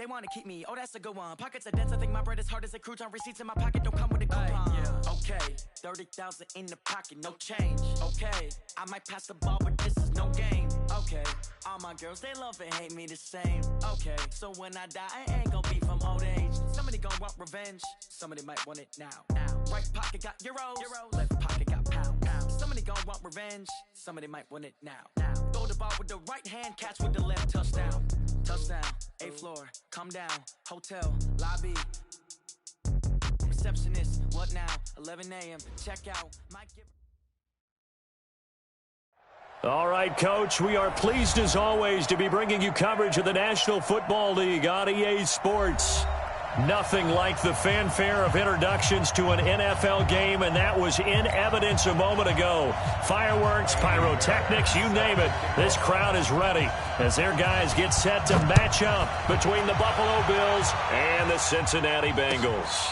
They want to keep me, oh, that's a good one. Pockets are dense, I think my bread is hard as a crouton. Receipts in my pocket don't come with a coupon. Yeah. Okay, 30,000 in the pocket, no change. Okay, I might pass the ball, but this is no game. Okay, all my girls, they love and hate me the same. Okay, so when I die, I ain't gonna be from old age. Somebody gonna want revenge, somebody might want it now. Right pocket got euros, left pocket got pounds. Somebody gonna want revenge, somebody might want it now. Throw the ball with the right hand, catch with the left, touchdown. Touchdown, 8th floor, come down, hotel, lobby. Receptionist, what now? 11 a.m., check out. All right, Coach, we are pleased as always to be bringing you coverage of the National Football League on EA Sports. Nothing like the fanfare of introductions to an NFL game, and that was in evidence a moment ago. Fireworks, pyrotechnics, you name it. This crowd is ready as their guys get set to match up between the Buffalo Bills and the Cincinnati Bengals.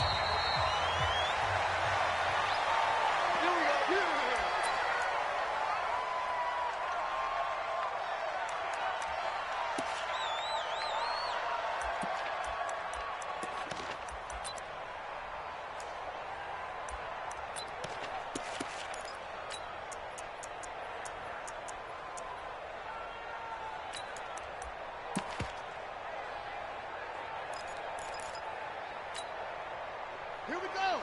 Here we go.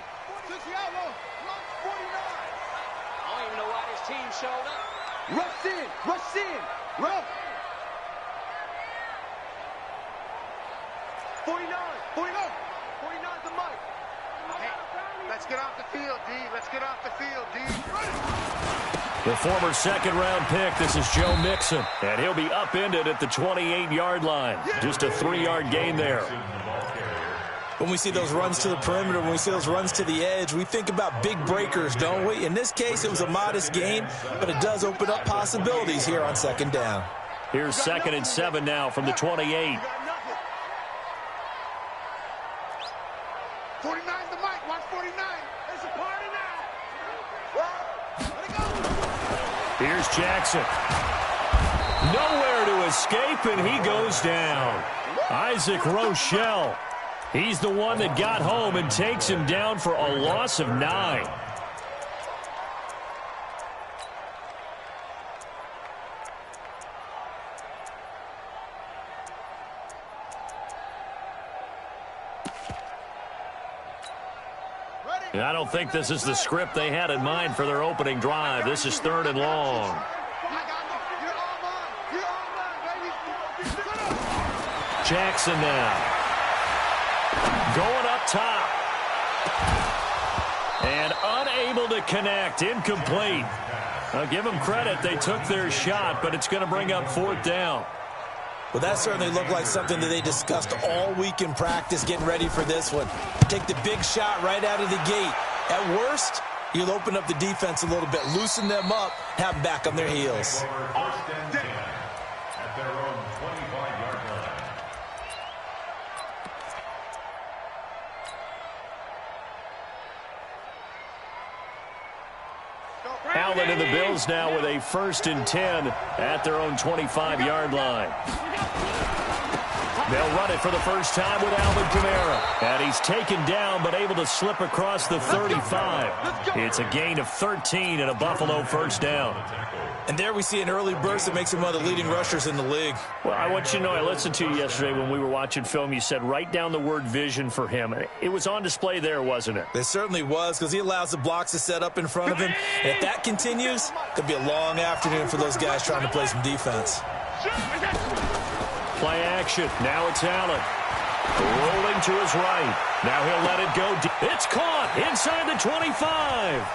Cincinnati, run 49. I don't even know why this team showed up. Rush in, run. 49, 49's the mic. Hey, let's get off the field, D. Let's get off the field, D. The former second-round pick, this is Joe Mixon, and he'll be upended at the 28-yard line. Just a 3-yard gain there. When we see those runs to the perimeter, when we see those runs to the edge, we think about big breakers, don't we? In this case, it was a modest gain, but it does open up possibilities here on second down. Here's 2nd and 7 now from the 28. 49's the mic. Watch 49. It's a party now. Let it go. Here's Jackson. Nowhere to escape, and he goes down. Isaac Rochelle. He's the one that got home and takes him down for a loss of 9. I don't think this is the script they had in mind for their opening drive. This is 3rd and long. Jackson now. Going up top. And unable to connect. Incomplete. I'll give them credit. They took their shot, but it's going to bring up 4th down. Well, that certainly looked like something that they discussed all week in practice getting ready for this one. Take the big shot right out of the gate. At worst, you'll open up the defense a little bit, loosen them up, have them back on their heels. Allen and the Bills now with a 1st and 10 at their own 25-yard line. They'll run it for the first time with Alvin Kamara. And he's taken down but able to slip across the 35. It's a gain of 13 and a Buffalo 1st down. And there we see an early burst that makes him one of the leading rushers in the league. Well, I want you to know, I listened to you yesterday when we were watching film. You said write down the word vision for him. It was on display there, wasn't it? It certainly was, because he allows the blocks to set up in front of him. And if that continues, it could be a long afternoon for those guys trying to play some defense. Play action. Now it's Allen. Rolling to his right. Now he'll let it go. It's caught inside the 25.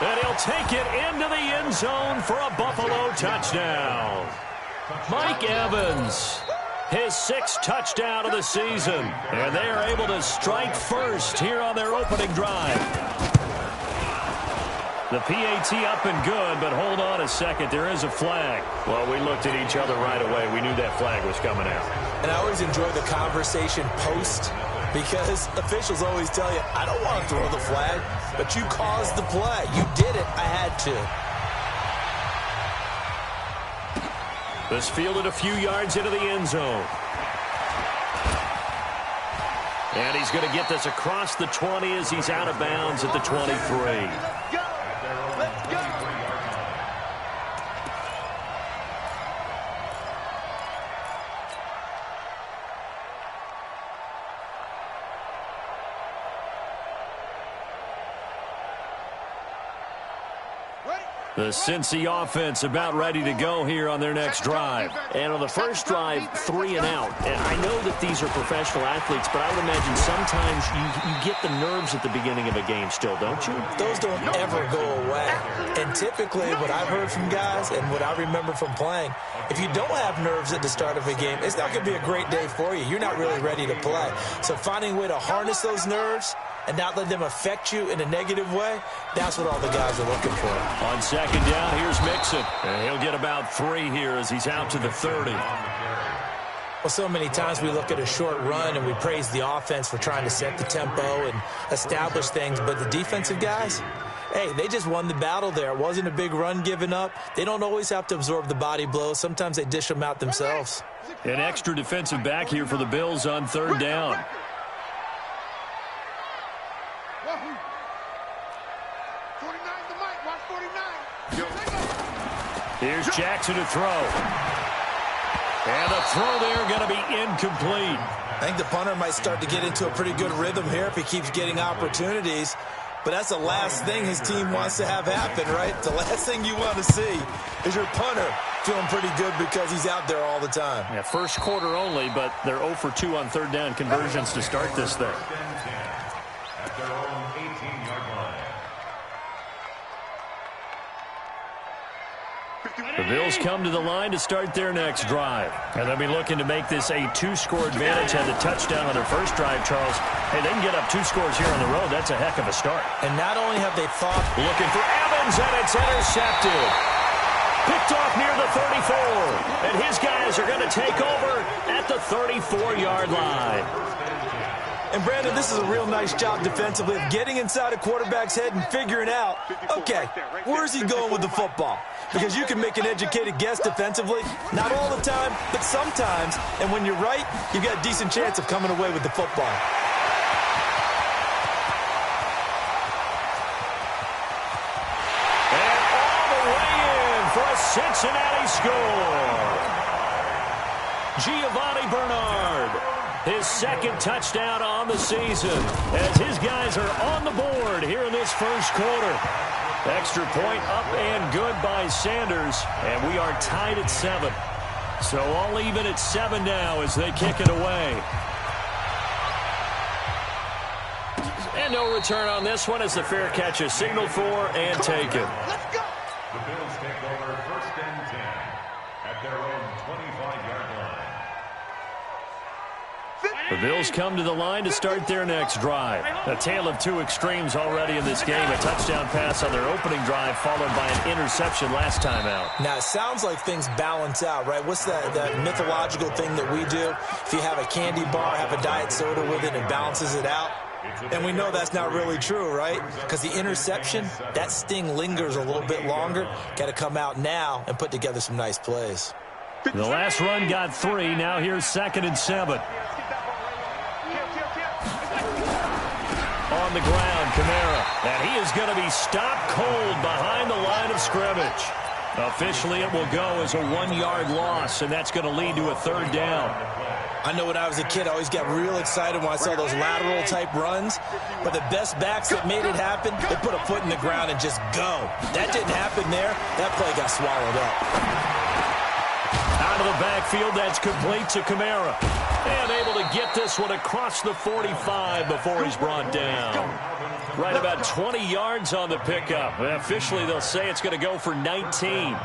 And he'll take it into the end zone for a Buffalo touchdown. Mike Evans, his 6th touchdown of the season. And they are able to strike first here on their opening drive. The PAT up and good, but hold on a second. There is a flag. Well, we looked at each other right away. We knew that flag was coming out. And I always enjoy the conversation post, because officials always tell you, I don't want to throw the flag, but you caused the play. You did it. I had to. This fielded a few yards into the end zone. And he's going to get this across the 20 as he's out of bounds at the 23. Let's go. Let's go. The Cincy offense about ready to go here on their next drive. And on the first drive, 3 and out. And I know that these are professional athletes, but I would imagine sometimes you get the nerves at the beginning of a game still, don't you? Those don't ever go away. And typically what I've heard from guys and what I remember from playing, if you don't have nerves at the start of a game, it's not going to be a great day for you. You're not really ready to play. So finding a way to harness those nerves and not let them affect you in a negative way, that's what all the guys are looking for. On second down, here's Mixon. And he'll get about 3 here as he's out to the 30. Well, so many times we look at a short run and we praise the offense for trying to set the tempo and establish things, but the defensive guys, hey, they just won the battle there. It wasn't a big run given up. They don't always have to absorb the body blows. Sometimes they dish them out themselves. An extra defensive back here for the Bills on third down. Here's Jackson to throw. And the throw there going to be incomplete. I think the punter might start to get into a pretty good rhythm here if he keeps getting opportunities. But that's the last thing his team wants to have happen, right? The last thing you want to see is your punter feeling pretty good because he's out there all the time. Yeah, first quarter only, but they're 0 for 2 on third down conversions to start this thing. At their own 18-yard line. The Bills come to the line to start their next drive. And they'll be looking to make this a 2-score advantage. Had the touchdown on their first drive, Charles. Hey, they can get up 2 scores here on the road. That's a heck of a start. And not only have they thought... Looking for Evans, and it's intercepted. Picked off near the 34. And his guys are going to take over at the 34-yard line. And, Brandon, this is a real nice job defensively of getting inside a quarterback's head and figuring out, okay, where's he going with the football? Because you can make an educated guess defensively, not all the time, but sometimes. And when you're right, you've got a decent chance of coming away with the football. And all the way in for a Cincinnati score. Giovanni Bernard. His second touchdown on the season as his guys are on the board here in this first quarter. Extra point up and good by Sanders, and we are tied at 7. So all even at 7 now as they kick it away. And no return on this one as the fair catch is signaled for and taken. Let's go. The Bills take over first and 10 at their own 25-yard line. The Bills come to the line to start their next drive. A tale of 2 extremes already in this game. A touchdown pass on their opening drive followed by an interception last time out. Now, it sounds like things balance out, right? What's that mythological thing that we do? If you have a candy bar, have a diet soda with it, it balances it out. And we know that's not really true, right? Because the interception, that sting lingers a little bit longer. Got to come out now and put together some nice plays. The last run got 3. Now here's 2nd and 7. On the ground, Kamara. And he is going to be stopped cold behind the line of scrimmage. Officially, it will go as a 1-yard loss, and that's going to lead to a 3rd down. I know when I was a kid, I always got real excited when I saw those lateral-type runs. But the best backs that made it happen, they put a foot in the ground and just go. That didn't happen there. That play got swallowed up. Out of the backfield, that's complete to Kamara. And able to get this one across the 45 before he's brought down. Right about 20 yards on the pickup. And officially, they'll say it's going to go for 19.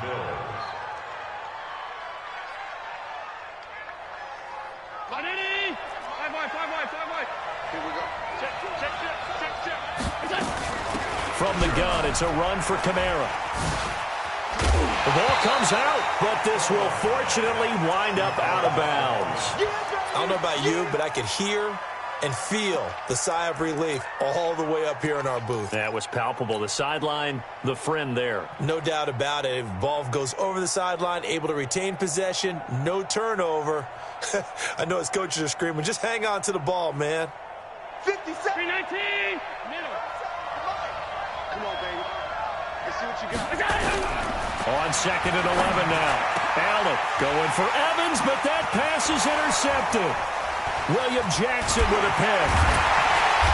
From the gun, it's a run for Kamara. The ball comes out, but this will fortunately wind up out of bounds. I don't know about you, but I could hear and feel the sigh of relief all the way up here in our booth. That was palpable. The sideline, the friend there. No doubt about it. If ball goes over the sideline, able to retain possession, no turnover. I know his coaches are screaming, just hang on to the ball, man. 57. 319. Middle. Come on, baby. Let's see what you got. On 2nd and 11 now. Allen going for Evans, but that pass is intercepted. William Jackson with a pick.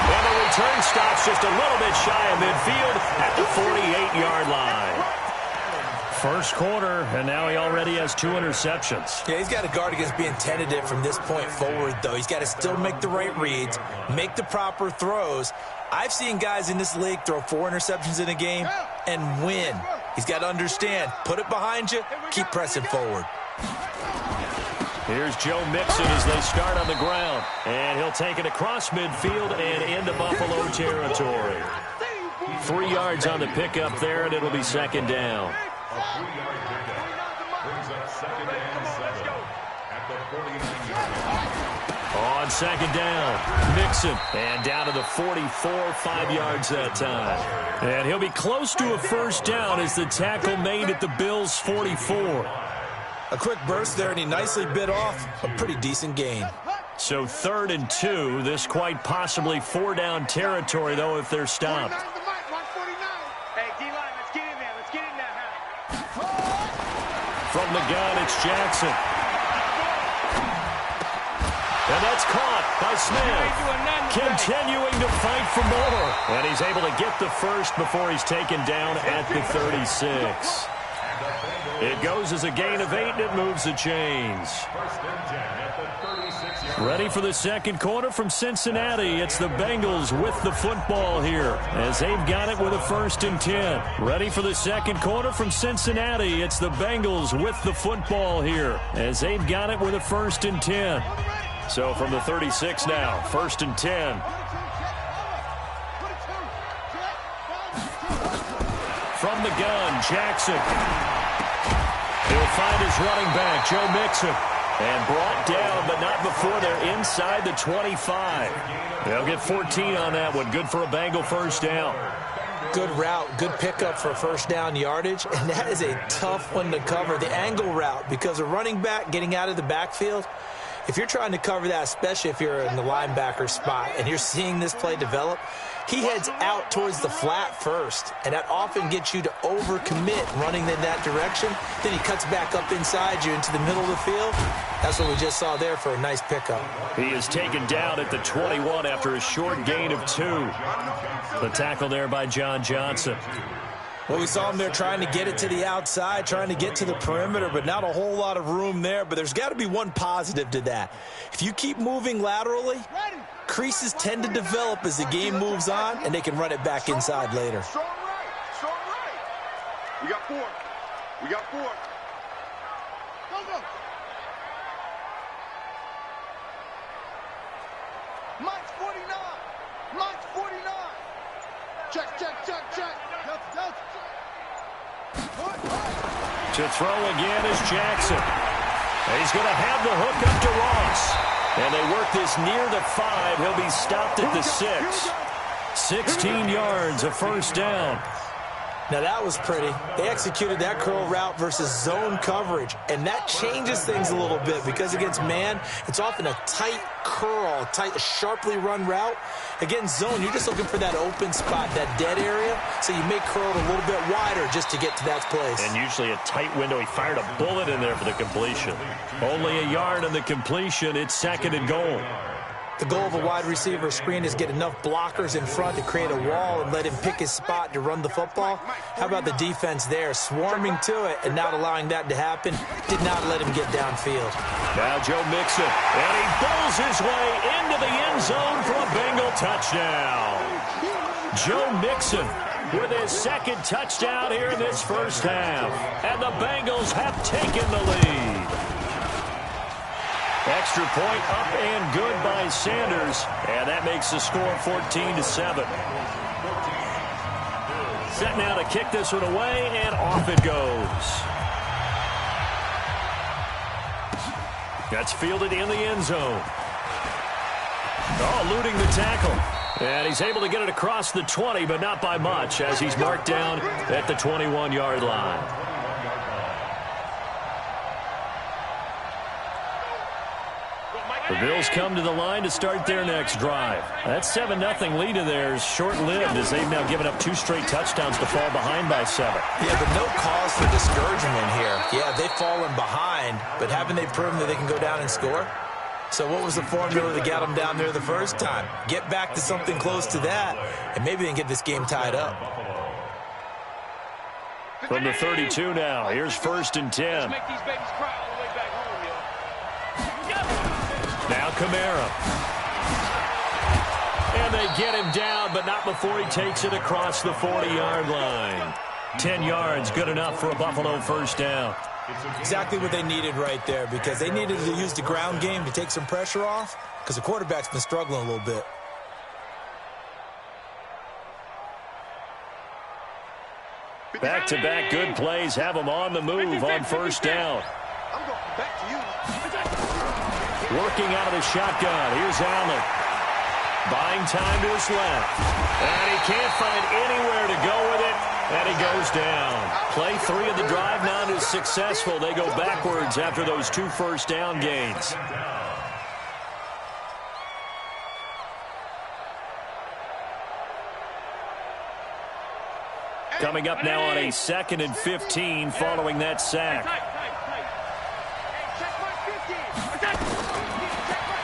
And the return stops just a little bit shy of midfield at the 48-yard line. First quarter, and now he already has 2 interceptions. Yeah, he's got to guard against being tentative from this point forward, though. He's got to still make the right reads, make the proper throws. I've seen guys in this league throw 4 interceptions in a game and win. He's got to understand, put it behind you, keep pressing forward. Here's Joe Mixon as they start on the ground. And he'll take it across midfield and into Buffalo territory. 3 yards on the pickup there, and it'll be 2nd down. A 3-yard pickup brings up 2nd and 7 at the 49-yard line. On 2nd down, Mixon, and down to the 44, 5 yards that time. And he'll be close to a first down as the tackle made at the Bills' 44. A quick burst there, and he nicely bit off a pretty decent gain. So 3rd and 2, this quite possibly 4-down territory, though, if they're stopped. Hey, D-line, let's get in there. Let's get in there. From the gun, it's Jackson. And that's caught by Smith. Continuing to fight for more. And he's able to get the first before he's taken down at the 36. It goes as a gain of 8, and it moves the chains. Ready for the 2nd quarter from Cincinnati. It's the Bengals with the football here as they've got it with a 1st and 10. Ready for the 2nd quarter from Cincinnati. It's the Bengals with the football here as they've got it with a 1st and 10. So from the 36 now, 1st and 10. From the gun, Jackson. He'll find his running back, Joe Mixon. And brought down, but not before they're inside the 25. They'll get 14 on that one. Good for a Bengal first down. Good route, good pickup for first down yardage, and that is a tough one to cover, the angle route, because a running back getting out of the backfield, if you're trying to cover that, especially if you're in the linebacker spot and you're seeing this play develop, he heads out towards the flat first, and that often gets you to overcommit running in that direction. Then he cuts back up inside you into the middle of the field. That's what we just saw there for a nice pickup. He is taken down at the 21 after a short gain of 2. The tackle there by John Johnson. Well, we saw him there trying to get it to the outside, trying to get to the perimeter, but not a whole lot of room there. But there's got to be one positive to that. If you keep moving laterally, creases tend to develop as the game moves on, and they can run it back inside later. Strong right. Strong right. We got 4. We got 4. Go. Mike's 49. Mike's 49. Check. To throw again is Jackson. And he's going to have the hook up to Ross. And they work this near the 5. He'll be stopped at the 6. 16 yards, a first down. Now that was pretty. They executed that curl route versus zone coverage, and that changes things a little bit because against man, it's often a tight curl, sharply run route. Against zone, you're just looking for that open spot, that dead area, so you make curl a little bit wider just to get to that place. And usually a tight window. He fired a bullet in there for the completion. Only a yard on the completion. It's 2nd and goal. The goal of a wide receiver screen is get enough blockers in front to create a wall and let him pick his spot to run the football. How about the defense there, swarming to it and not allowing that to happen? Did not let him get downfield. Now Joe Mixon, and he bowls his way into the end zone for a Bengal touchdown. Joe Mixon with his 2nd touchdown here in this first half. And the Bengals have taken the lead. Extra point up and good by Sanders, and that makes the score 14-7. Set now to kick this one away, and off it goes. That's fielded in the end zone. Oh, eluding the tackle. And he's able to get it across the 20, but not by much, as he's marked down at the 21-yard line. The Bills come to the line to start their next drive. That 7-0 lead of theirs short-lived as they've now given up 2 straight touchdowns to fall behind by 7. Yeah, but no cause for discouragement here. Yeah, they've fallen behind, but haven't they proven that they can go down and score? So what was the formula that got them down there the first time? Get back to something close to that, and maybe they can get this game tied up. From the 32 now, here's 1st and 10. Now Kamara. And they get him down, but not before he takes it across the 40-yard line. 10 yards, good enough for a Buffalo first down. Exactly what they needed right there, because they needed to use the ground game to take some pressure off, because the quarterback's been struggling a little bit. Back-to-back good plays have them on the move on first down. Working out of the shotgun. Here's Allen. Buying time to his left. And he can't find anywhere to go with it. And he goes down. Play 3 of the drive not as successful. They go backwards after those 2 first down gains. Coming up now on a 2nd and 15 following that sack.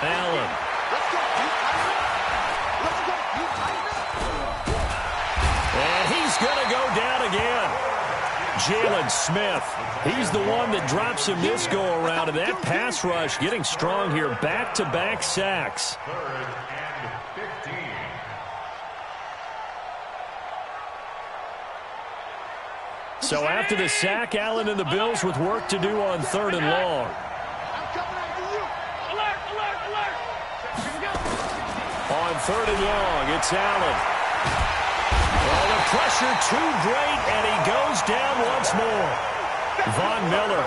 Allen. And he's going to go down again. Jalen Smith. He's the one that drops him this go-around. And that pass rush getting strong here. Back-to-back sacks. 3rd and 15. So after the sack, Allen and the Bills with work to do on 3rd and long. On 3rd and long, it's Allen. Well, the pressure too great, and he goes down once more. Von Miller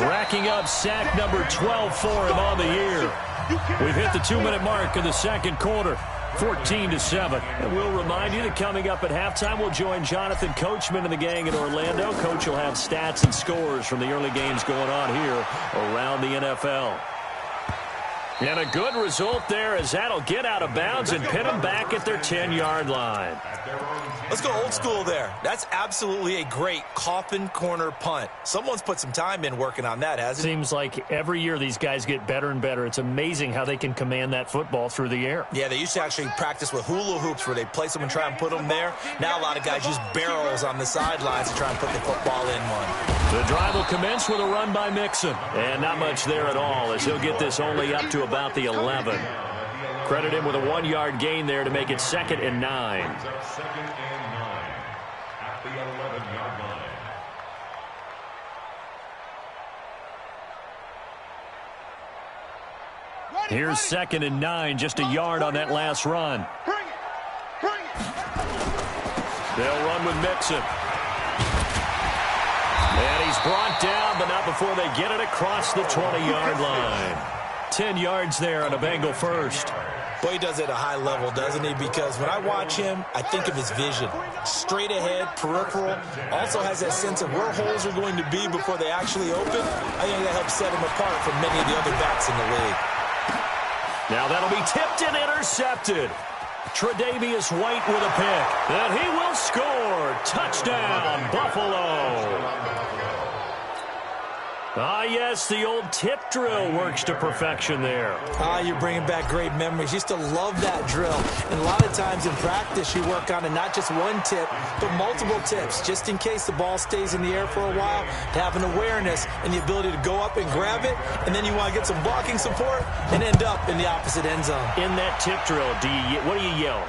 racking up sack number 12 for him on the year. We've hit the 2-minute mark in the 2nd quarter. 14-7. And we'll remind you that coming up at halftime, we'll join Jonathan Coachman and the gang in Orlando. Coach will have stats and scores from the early games going on here around the NFL. And a good result there as that'll get out of bounds and pin them back at their 10-yard line. Let's go old school there. That's absolutely a great coffin corner punt. Someone's put some time in working on that, hasn't it? Seems like every year these guys get better and better. It's amazing how they can command that football through the air. Yeah, they used to actually practice with hula hoops where they place them and try and put them there. Now a lot of guys use barrels on the sidelines to try and put the football in one. The drive will commence with a run by Mixon. And not much there at all as he'll get this only up to about the 11. Credit him with a 1-yard gain there to make it 2nd and 9. 2nd and 9 at the 11-yard line. Here's 2nd and 9, just a yard on that last run. They'll run with Mixon. And he's brought down, but not before they get it across the 20-yard line. 10 yards there on a Bengal first. Boy, he does it at a high level, doesn't he? Because when I watch him, I think of his vision. Straight ahead, peripheral. Also has that sense of where holes are going to be before they actually open. I think that helps set him apart from many of the other backs in the league. Now that'll be tipped and intercepted. Tre'Davious White with a pick. And he will score. Touchdown, Buffalo. Ah, yes, the old tip drill works to perfection there. Ah, you're bringing back great memories. Used to love that drill. And a lot of times in practice, you work on it, not just one tip, but multiple tips, just in case the ball stays in the air for a while, to have an awareness and the ability to go up and grab it, and then you want to get some blocking support and end up in the opposite end zone. In that tip drill, what do you yell?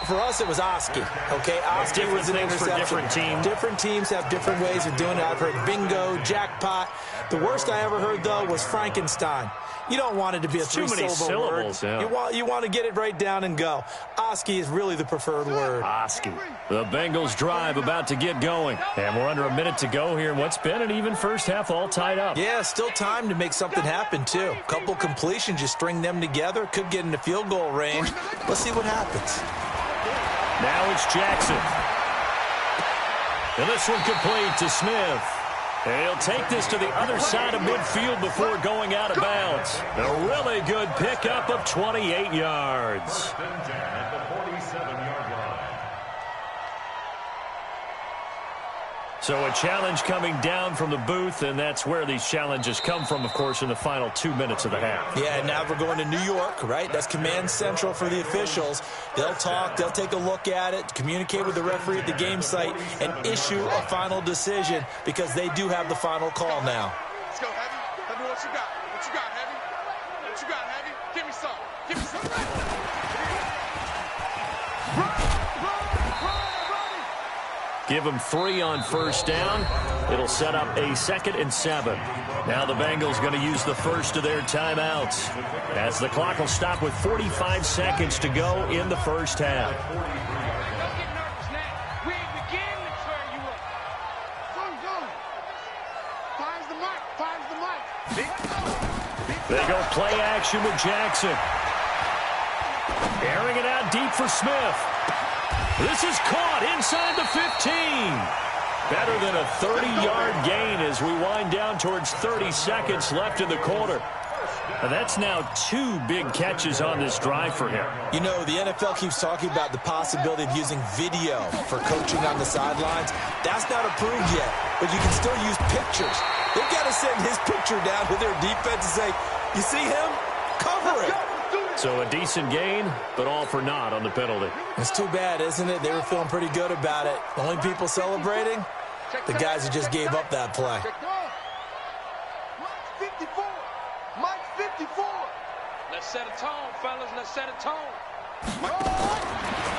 For us, it was Oski. Okay, Oski was an interception. For different teams. Different teams have different ways of doing it. I've heard bingo, jackpot. The worst I ever heard, though, was Frankenstein. You don't want it to be a three-syllable word. Yeah. You want to get it right down and go. Oski is really the preferred word. Oski. The Bengals drive about to get going. And we're under a minute to go here in what's been an even first half all tied up. Yeah, still time to make something happen, too. A couple completions, you string them together. Could get into field goal range. Let's see what happens. Now it's Jackson. And this one complete to Smith. And he'll take this to the other side of midfield before going out of bounds. A really good pickup of 28 yards. At the 47-yard line. So a challenge coming down from the booth, and that's where these challenges come from, of course, in the final 2 minutes of the half. Yeah, now we're going to New York, right? That's command central for the officials. They'll talk, they'll take a look at it, communicate with the referee at the game site, and issue a final decision because they do have the final call now. Let's go, Heavy. Heavy, what you got? What you got, Heavy? What you got, Heavy? Give me some. Give me some. Give them 3 on first down. It'll set up a 2nd and 7. Now the Bengals going to use the first of their timeouts as the clock will stop with 45 seconds to go in the first half. Don't get nervous now. We ain't beginning to tear you up. Go. Finds the mic. They go play action with Jackson. Airing it out deep for Smith. This is caught inside the 15. Better than a 30-yard gain as we wind down towards 30 seconds left in the quarter. And that's now 2 big catches on this drive for him. You know, the NFL keeps talking about the possibility of using video for coaching on the sidelines. That's not approved yet, but you can still use pictures. They've got to send his picture down to their defense and say, you see him? Cover it. So a decent gain, but all for naught on the penalty. It's too bad, isn't it? They were feeling pretty good about it. The only people celebrating, the guys who just gave up that play. Mike's 54. Mike's 54. Let's set a tone, fellas. Let's set a tone.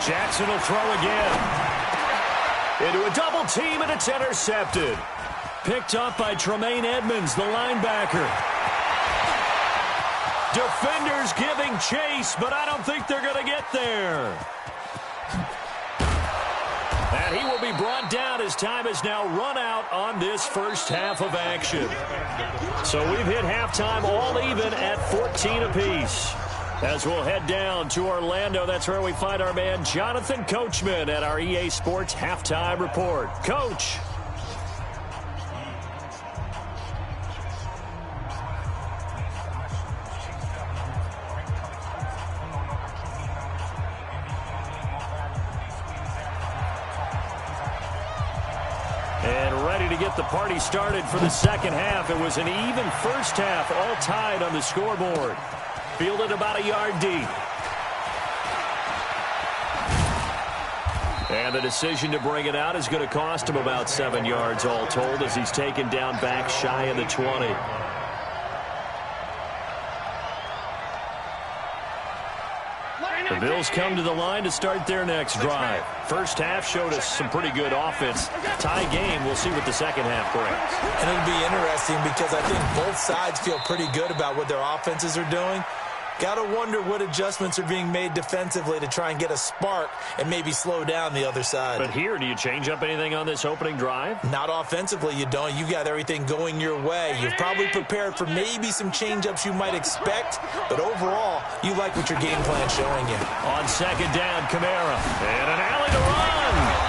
Jackson will throw again. Into a double team, and it's intercepted. Picked up by Tremaine Edmonds, the linebacker. Defenders giving chase, but I don't think they're going to get there. And he will be brought down as time has now run out on this first half of action. So we've hit halftime all even at 14 apiece. As we'll head down to Orlando, that's where we find our man Jonathan Coachman at our EA Sports Halftime Report. Coach. And ready to get the party started for the second half. It was an even first half, all tied on the scoreboard. Fielded about a yard deep. And the decision to bring it out is going to cost him about 7 yards all told as he's taken down back shy of the 20. The Bills come to the line to start their next drive. First half showed us some pretty good offense. Tie game, we'll see what the second half brings. And it'll be interesting because I think both sides feel pretty good about what their offenses are doing. Got to wonder what adjustments are being made defensively to try and get a spark and maybe slow down the other side. But here, do you change up anything on this opening drive? Not offensively, you don't. You got everything going your way. You've probably prepared for maybe some change-ups you might expect, but overall, you like what your game plan's showing you. On second down, Kamara. And an alley to run.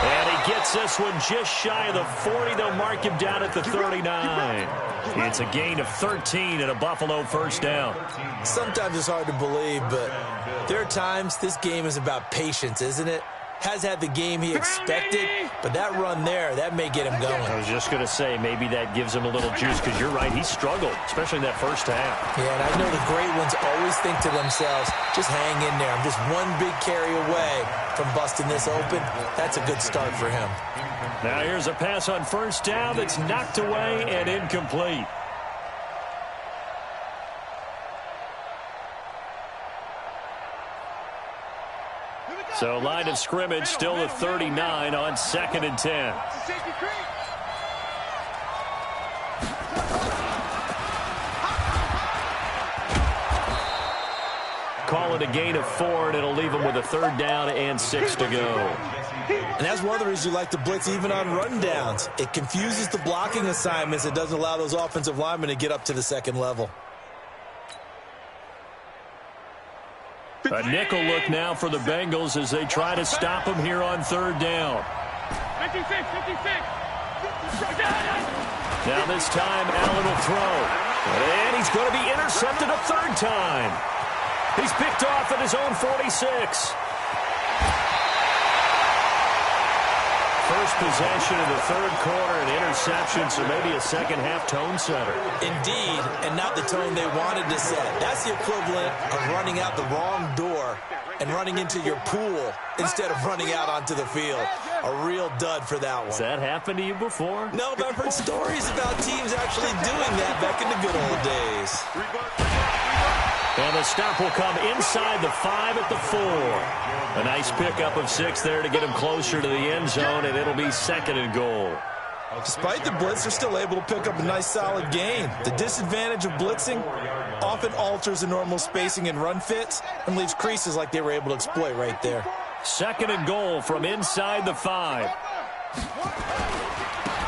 And he gets this one just shy of the 40. They'll mark him down at the 39. It's a gain of 13 and a Buffalo first down. Sometimes it's hard to believe, but there are times this game is about patience, isn't it? Has had the game he expected, but that run there, that may get him going. I was just going to say, maybe that gives him a little juice, because you're right, he struggled, especially in that first half. Yeah, and I know the great ones always think to themselves, just hang in there. I'm just one big carry away from busting this open. That's a good start for him. Now here's a pass on first down that's knocked away and incomplete. So line of scrimmage still the 39 on 2nd and 10. Call it a gain of 4, and it'll leave them with a 3rd down and 6 to go. And that's one of the reasons you like to blitz even on rundowns. It confuses the blocking assignments. It doesn't allow those offensive linemen to get up to the second level. A nickel look now for the Bengals as they try to stop him here on 3rd down. 56. Now this time, Allen will throw. And he's going to be intercepted a third time. He's picked off at his own 46. First possession of the third quarter, an interception, so maybe a second-half tone setter. Indeed, and not the tone they wanted to set. That's the equivalent of running out the wrong door and running into your pool instead of running out onto the field. A real dud for that one. Has that happened to you before? No, but I've heard stories about teams actually doing that back in the good old days. And the stop will come inside the 5 at the 4. A nice pickup of 6 there to get him closer to the end zone, and it'll be 2nd and goal. Despite the blitz, they're still able to pick up a nice solid gain. The disadvantage of blitzing often alters the normal spacing and run fits and leaves creases like they were able to exploit right there. 2nd and goal from inside the 5.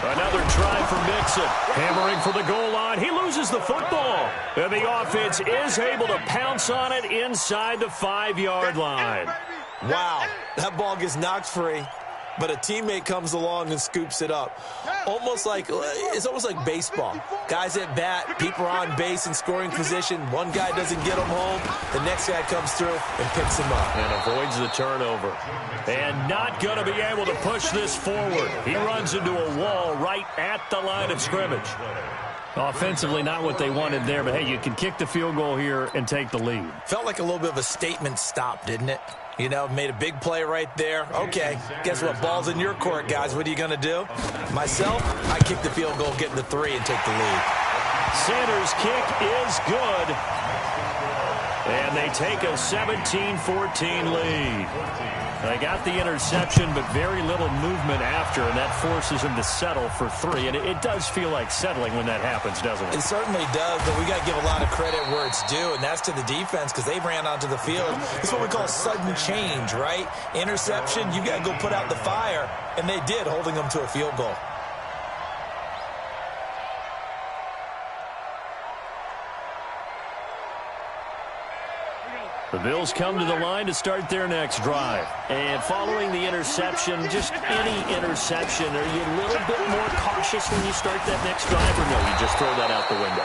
Another try for Mixon. Hammering for the goal line. He loses the football. And the offense is able to pounce on it inside the 5-yard line. Wow, that ball gets knocked free, but a teammate comes along and scoops it up. It's almost like baseball. Guys at bat, people are on base in scoring position. One guy doesn't get him home. The next guy comes through and picks him up. And avoids the turnover. And not going to be able to push this forward. He runs into a wall right at the line of scrimmage. Offensively, not what they wanted there, but hey, you can kick the field goal here and take the lead. Felt like a little bit of a statement stop, didn't it? You know, made a big play right there. Okay, guess what? Ball's in your court, guys. What are you going to do? Myself, I kick the field goal, get the 3, and take the lead. Sanders' kick is good. And they take a 17-14 lead. They got the interception, but very little movement after, and that forces them to settle for 3. And it does feel like settling when that happens, doesn't it? It certainly does, but we got to give a lot of credit where it's due, and that's to the defense because they ran onto the field. It's what we call sudden change, right? Interception, you got to go put out the fire, and they did, holding them to a field goal. The Bills come to the line to start their next drive. And following the interception, just any interception, are you a little bit more cautious when you start that next drive, or no, you just throw that out the window?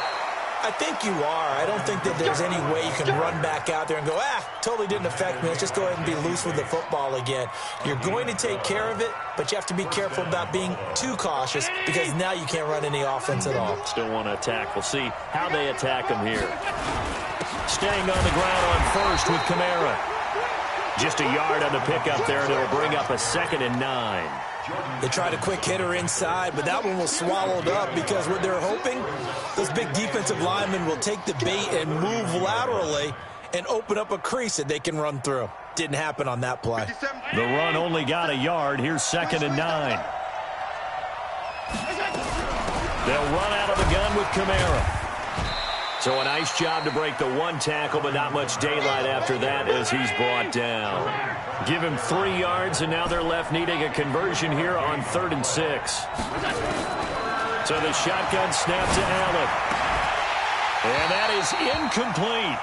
I think you are. I don't think that there's any way you can run back out there and go, totally didn't affect me. Let's just go ahead and be loose with the football again. You're going to take care of it, but you have to be careful about being too cautious because now you can't run any offense at all. Still want to attack. We'll see how they attack them here. Staying on the ground on first with Kamara. Just a yard on the pickup there, and it'll bring up a 2nd and 9. They tried a quick hitter inside, but that one was swallowed up because what they're hoping, those big defensive linemen will take the bait and move laterally and open up a crease that they can run through. Didn't happen on that play. The run only got a yard. Here's 2nd and 9. They'll run out of the gun with Kamara. So a nice job to break the 1 tackle, but not much daylight after that as he's brought down. Give him 3 yards, and now they're left needing a conversion here on 3rd and 6. So the shotgun snap to Allen. And that is incomplete.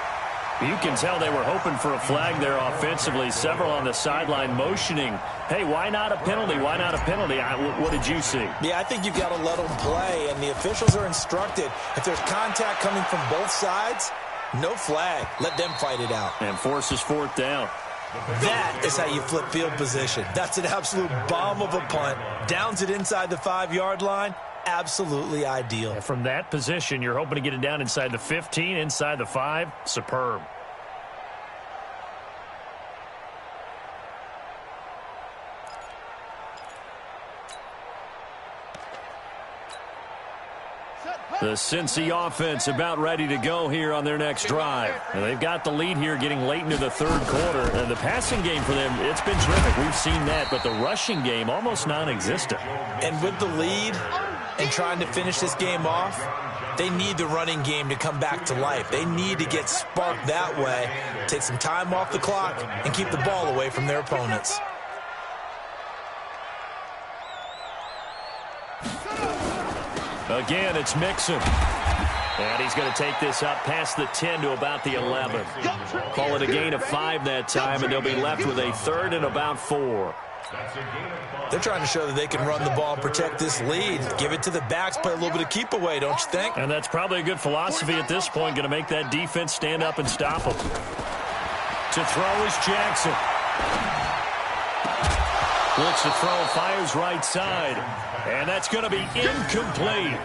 You can tell they were hoping for a flag there offensively. Several on the sideline motioning, hey, why not a penalty? Why not a penalty? What did you see? Yeah, I think you've got to let them play, and the officials are instructed. If there's contact coming from both sides, no flag. Let them fight it out. And forces 4th down. That is how you flip field position. That's an absolute bomb of a punt. Downs it inside the 5-yard line. Absolutely ideal. And from that position, you're hoping to get it down inside the 15, inside the 5. Superb. The Cincy offense about ready to go here on their next drive. And they've got the lead here getting late into the 3rd quarter. And the passing game for them, it's been terrific. We've seen that. But the rushing game, almost non-existent. And with the lead and trying to finish this game off, they need the running game to come back to life. They need to get sparked that way, take some time off the clock, and keep the ball away from their opponents. Again, it's Mixon. And he's going to take this up past the 10 to about the 11. Call it a gain of 5 that time, and they'll be left with a 3rd and about 4. They're trying to show that they can run the ball and protect this lead. Give it to the backs, play a little bit of keep away, don't you think? And that's probably a good philosophy at this point, going to make that defense stand up and stop them. To throw is Jackson. Looks to throw, fires right side. And that's going to be incomplete.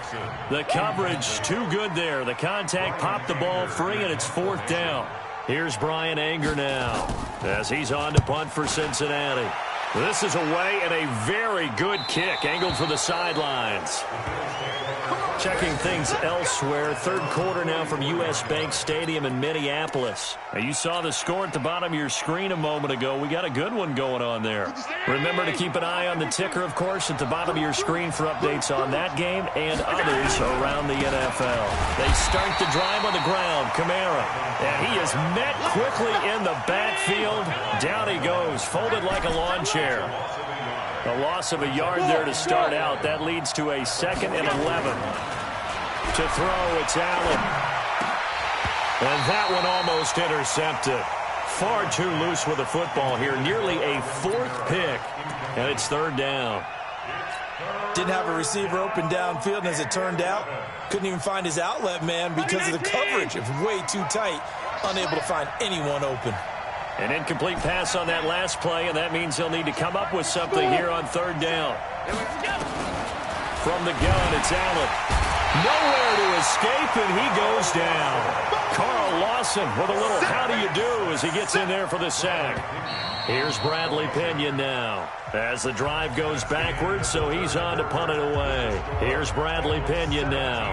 The coverage too good there. The contact popped the ball free, and it's 4th down. Here's Brian Anger now as he's on to punt for Cincinnati. This is away and a very good kick, angled for the sidelines. Checking things elsewhere, 3rd quarter now from U.S. Bank Stadium in Minneapolis. Now, you saw the score at the bottom of your screen a moment ago. We got a good one going on there. Remember to keep an eye on the ticker, of course, at the bottom of your screen for updates on that game and others around the NFL. They start the drive on the ground. Kamara, and he is met quickly in the backfield. Down he goes, folded like a lawn chair. A loss of a yard there to start out. That leads to a 2nd and 11. To throw, it's Allen. And that one almost intercepted. Far too loose with the football here. Nearly a 4th pick. And it's 3rd down. Didn't have a receiver open downfield, and as it turned out, couldn't even find his outlet man because of the coverage. It was way too tight. Unable to find anyone open. An incomplete pass on that last play, and that means he'll need to come up with something here on 3rd down. From the gun, it's Allen. Nowhere to escape, and he goes down. Carl Lawson with a little how do you do as he gets in there for the sack. Here's Bradley Pinion now as the drive goes backwards, so he's on to punt it away. Here's Bradley Pinion now.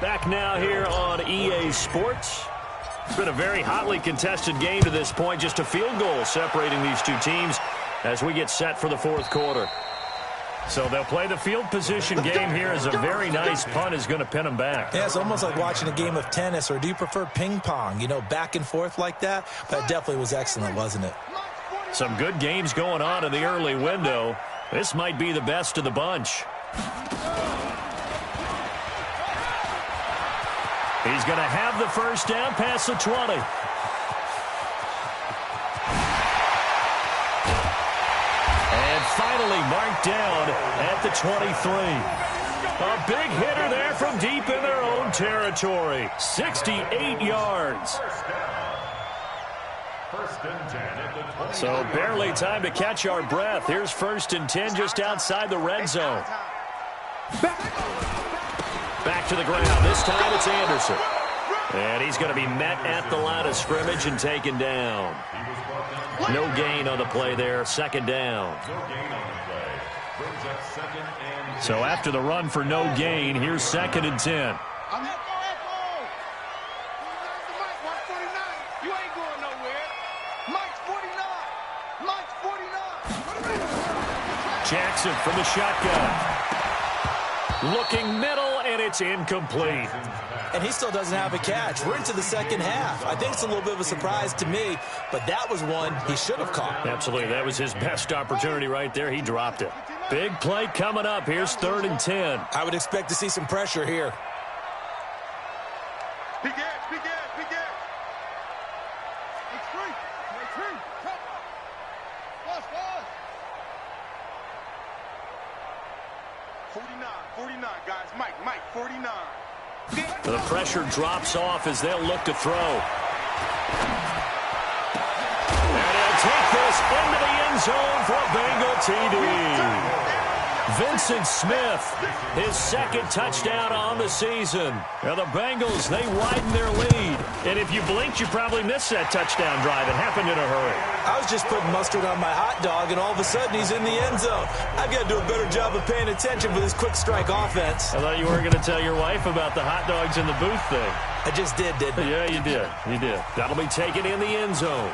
Back now here on EA Sports. It's been a very hotly contested game to this point. Just a field goal separating these two teams as we get set for the 4th quarter. So they'll play the field position game here as a very nice punt is going to pin them back. Yeah, it's almost like watching a game of tennis, or do you prefer ping pong? You know, back and forth like that? That definitely was excellent, wasn't it? Some good games going on in the early window. This might be the best of the bunch. He's going to have the 1st down past the 20. And finally marked down at the 23. A big hitter there from deep in their own territory. 68 yards. So barely time to catch our breath. Here's 1st and 10 just outside the red zone. Back to the ground. This time it's Anderson. And he's going to be met at the line of scrimmage and taken down. No gain on the play there. 2nd down. So after the run for no gain, here's 2nd and 10. Jackson from the shotgun. Looking middle, and it's incomplete. And he still doesn't have a catch. We're into the 2nd half. I think it's a little bit of a surprise to me, but that was one he should have caught. Absolutely. That was his best opportunity right there. He dropped it. Big play coming up. Here's 3rd and 10. I would expect to see some pressure here. The pressure drops off as they'll look to throw. And he'll take this into the end zone for a Bengal TD. Vincent Smith, his 2nd touchdown on the season. Now the Bengals, they widen their lead. And if you blinked, you probably missed that touchdown drive. It happened in a hurry. I was just putting mustard on my hot dog, and all of a sudden he's in the end zone. I've got to do a better job of paying attention for this quick strike offense. I thought you weren't going to tell your wife about the hot dogs in the booth thing. I just did, didn't I? Yeah, you did. You did. That'll be taken in the end zone.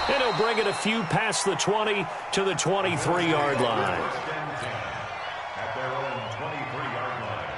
And he'll bring it a few past the 20 to the 23-yard line. At their own 23-yard line.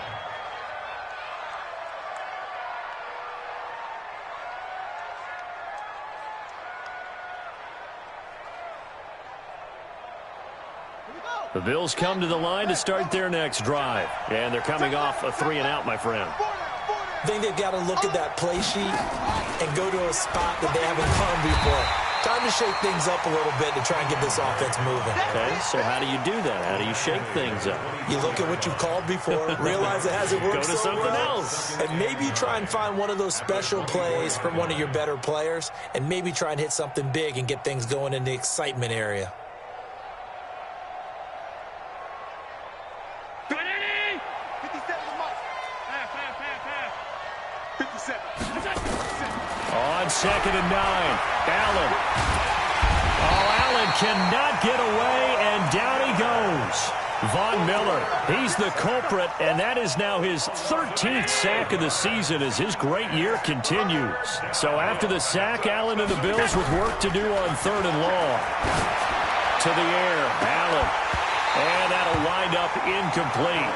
The Bills come to the line to start their next drive. And they're coming off a 3-and-out, my friend. I think they've got to look at that play sheet and go to a spot that they haven't gone before. Time to shake things up a little bit to try and get this offense moving. Okay, so how do you do that? How do you shake things up? You look at what you've called before, realize it hasn't worked Go to so something well, else. and maybe try and find one of those special plays from one of your better players, and maybe try and hit something big and get things going in the excitement area. On 2nd and 9, Allen. Oh, Allen cannot get away, and down he goes. Von Miller, he's the culprit, and that is now his 13th sack of the season as his great year continues. So after the sack, Allen and the Bills with work to do on 3rd and long. To the air, Allen. And that'll wind up incomplete.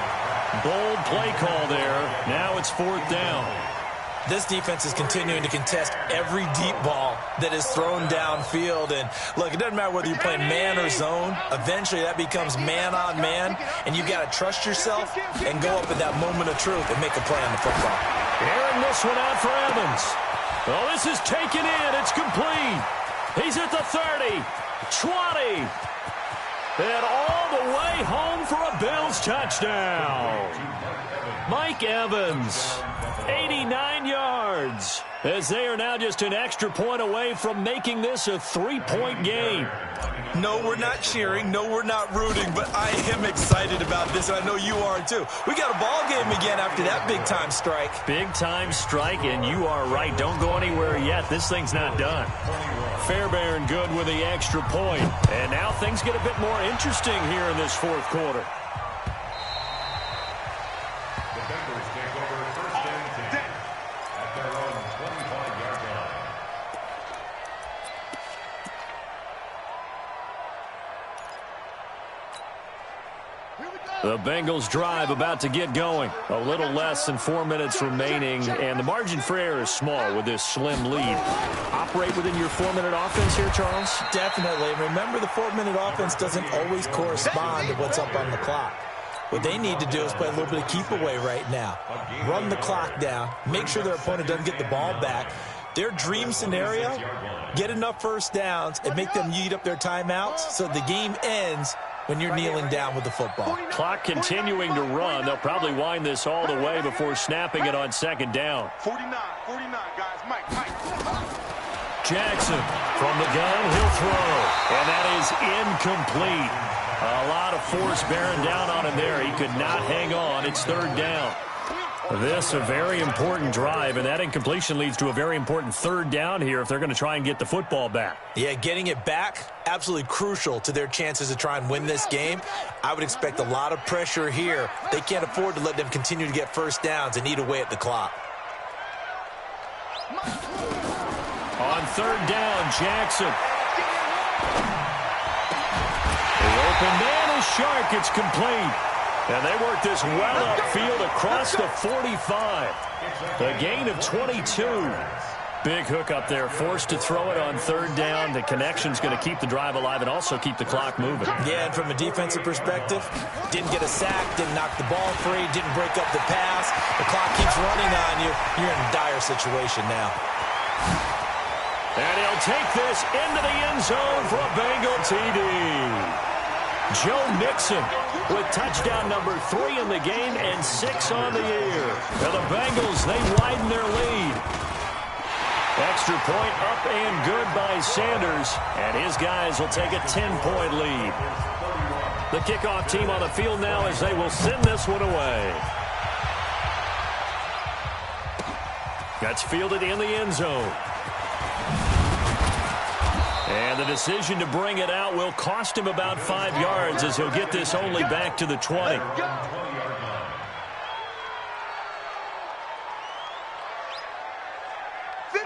Bold play call there. Now it's 4th down. This defense is continuing to contest every deep ball that is thrown downfield. And, look, it doesn't matter whether you're playing man or zone. Eventually, that becomes man-on-man, and you've got to trust yourself and go up at that moment of truth and make a play on the football. Airing this one out for Evans. Oh, this is taken in. It's complete. He's at the 30, 20, and all the way home for a Bills touchdown. Mike Evans, 89 yards, as they are now just an extra point away from making this a 3-point game. No, we're not cheering. No, we're not rooting, but I am excited about this, and I know you are too. We got a ball game again after that big-time strike. Big-time strike, and you are right. Don't go anywhere yet. This thing's not done. Fairbairn good with the extra point. And now things get a bit more interesting here in this 4th quarter. The Bengals drive about to get going. A little less than 4 minutes remaining, and the margin for error is small with this slim lead. Operate within your 4-minute offense here, Charles? Definitely. Remember, the 4-minute offense doesn't always correspond to what's up on the clock. What they need to do is play a little bit of keep away right now. Run the clock down. Make sure their opponent doesn't get the ball back. Their dream scenario, get enough first downs and make them eat up their timeouts so the game ends when you're kneeling down with the football. Clock continuing to run. They'll probably wind this all the way before snapping it on 2nd down. 49, guys. Mike. Jackson from the gun. He'll throw. And that is incomplete. A lot of force bearing down on him there. He could not hang on. It's 3rd down. This a very important drive, and that incompletion leads to a very important 3rd down here if they're going to try and get the football back. Yeah, getting it back, absolutely crucial to their chances to try and win this game. I would expect a lot of pressure here. They can't afford to let them continue to get first downs and eat away at the clock. On 3rd down, Jackson. The open man is Shark. It's complete. And they work this well upfield across the 45. A gain of 22. Big hook up there, forced to throw it on 3rd down. The connection's going to keep the drive alive and also keep the clock moving. Yeah, and from a defensive perspective, didn't get a sack, didn't knock the ball free, didn't break up the pass. The clock keeps running on you. You're in a dire situation now. And he'll take this into the end zone for a Bengal TD. Joe Mixon with touchdown number 3 in the game and 6 on the year. Now the Bengals, they widen their lead. Extra point up and good by Sanders, and his guys will take a 10-point lead. The kickoff team on the field now as they will send this one away. That's fielded in the end zone. And the decision to bring it out will cost him about 5 yards as he'll get this only back to the 20.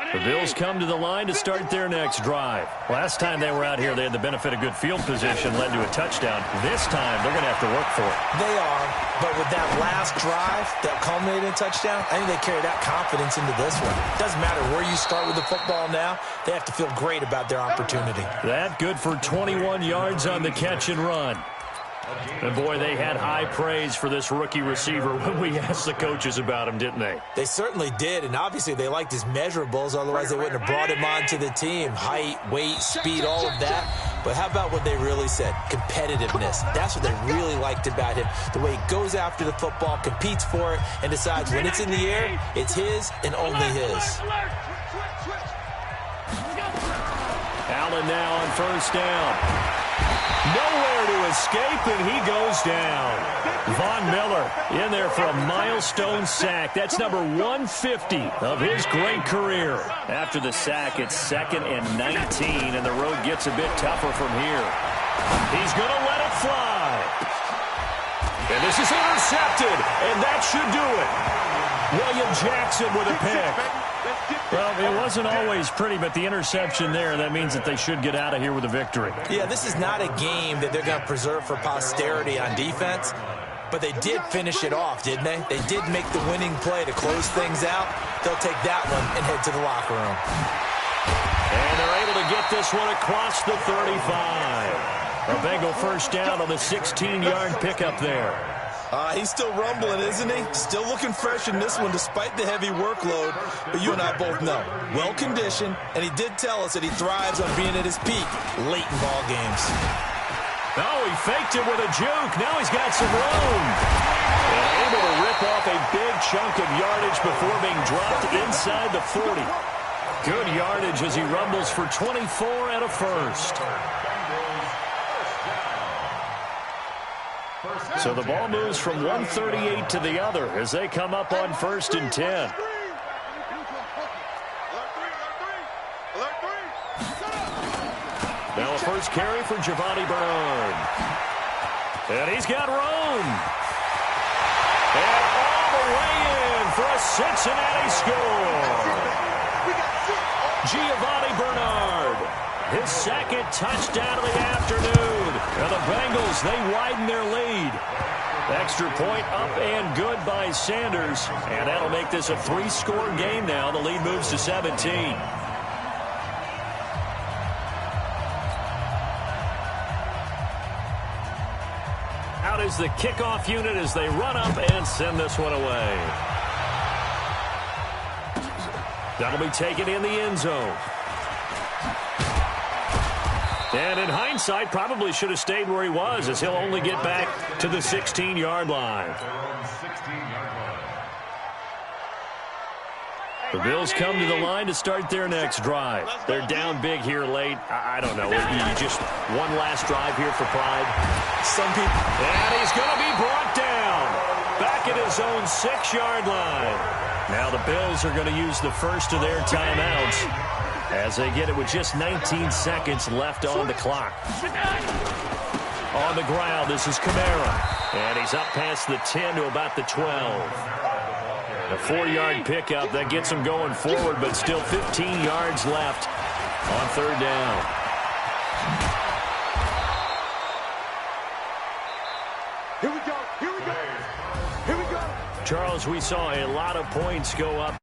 The Bills come to the line to start their next drive. Last time they were out here, they had the benefit of good field position, led to a touchdown. This time, they're going to have to work for it. They are, but with that last drive that culminated in a touchdown, I think they carry that confidence into this one. Doesn't matter where you start with the football now, they have to feel great about their opportunity. That good for 21 yards on the catch and run. And, boy, they had high praise for this rookie receiver when we asked the coaches about him, didn't they? They certainly did, and obviously they liked his measurables. Otherwise, they wouldn't have brought him onto the team. Height, weight, speed, all of that. But how about what they really said? Competitiveness. That's what they really liked about him. The way he goes after the football, competes for it, and decides when it's in the air, it's his and only his. Allen now on first down. Nowhere to escape, and he goes down. Von Miller in there for a milestone sack. That's number 150 of his great career. After the sack, it's 2nd and 19, and the road gets a bit tougher from here. He's going to let it fly. And this is intercepted, and that should do it. William Jackson with a pick. Well, it wasn't always pretty, but the interception there, that means that they should get out of here with a victory. Yeah, this is not a game that they're going to preserve for posterity on defense, but they did finish it off, didn't they? They did make the winning play to close things out. They'll take that one and head to the locker room. And they're able to get this one across the 35. A Bengal first down on the 16-yard pickup there. He's still rumbling, isn't he? Still looking fresh in this one despite the heavy workload. But you and I both know, well-conditioned, and he did tell us that he thrives on being at his peak late in ball games. Oh, he faked it with a juke. Now he's got some room. And able to rip off a big chunk of yardage before being dropped inside the 40. Good yardage as he rumbles for 24 and a first. So the ball moves from 138 to the other as they come up on 1st and 10. Now a first carry for Giovanni Bernard. And he's got room. And all the way in for a Cincinnati score. Giovanni Bernard. His 2nd touchdown of the afternoon. And the Bengals, they widen their lead. Extra point up and good by Sanders. And that'll make this a 3-score game now. The lead moves to 17. Out is the kickoff unit as they run up and send this one away. That'll be taken in the end zone. And in hindsight, probably should have stayed where he was, as he'll only get back to the 16-yard line. The Bills come to the line to start their next drive. They're down big here late. I don't know. You just one last drive here for pride. Some people. And he's going to be brought down. Back at his own 6-yard line. Now the Bills are going to use the first of their timeouts as they get it with just 19 seconds left on the clock. On the ground, this is Kamara. And he's up past the 10 to about the 12. A 4-yard pickup that gets him going forward, but still 15 yards left on 3rd down. Here we go. Here we go. Here we go. Charles, we saw a lot of points go up.